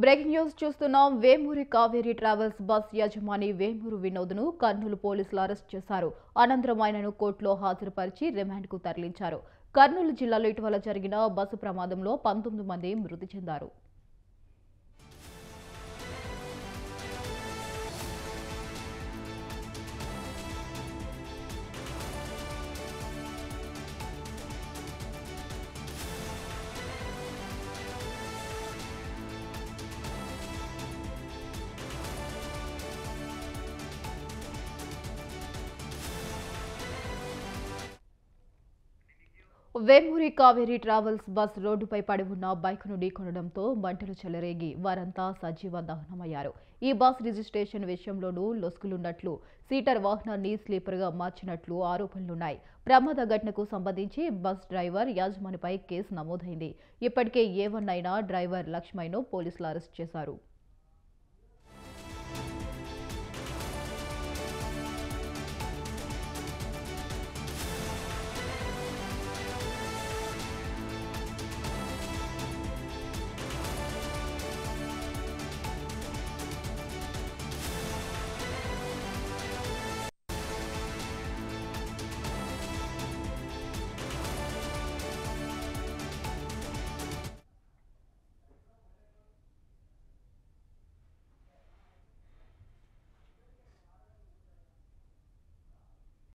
Breaking news చూస్తున్నాం. Vemuri Kaveri travels bus యజమాని వేమూరు వినోద్ను కర్నూలు పోలీసులు అరెస్ట్ చేశారు. అనంతరం ఆయనను కోర్టులో హాజరుపరిచి రిమాండ్కు తరలించారు. కర్నూలు జిల్లాలో ఇటీవల జరిగిన బస్సు ప్రమాదంలో 19 మంది మృతి చెందారు. వేమూరి కావేరీ ట్రావెల్స్ బస్ రోడ్డుపై పడి ఉన్న బైక్ను ఢీకొనడంతో మంటలు చెలరేగి వారంతా సజీవ దహనమయ్యారు. ఈ బస్ రిజిస్ట్రేషన్ విషయంలోనూ లొసుగులున్నట్లు, సీటర్ వాహనాన్ని స్లీపర్గా మార్చినట్లు ఆరోపణలున్నాయి. ప్రమాద ఘటనకు సంబంధించి బస్ డ్రైవర్ యాజమానిపై కేసు నమోదైంది. ఇప్పటికే A1 అయిన డ్రైవర్ లక్ష్మయ్ను పోలీసులు అరెస్ట్ చేశారు.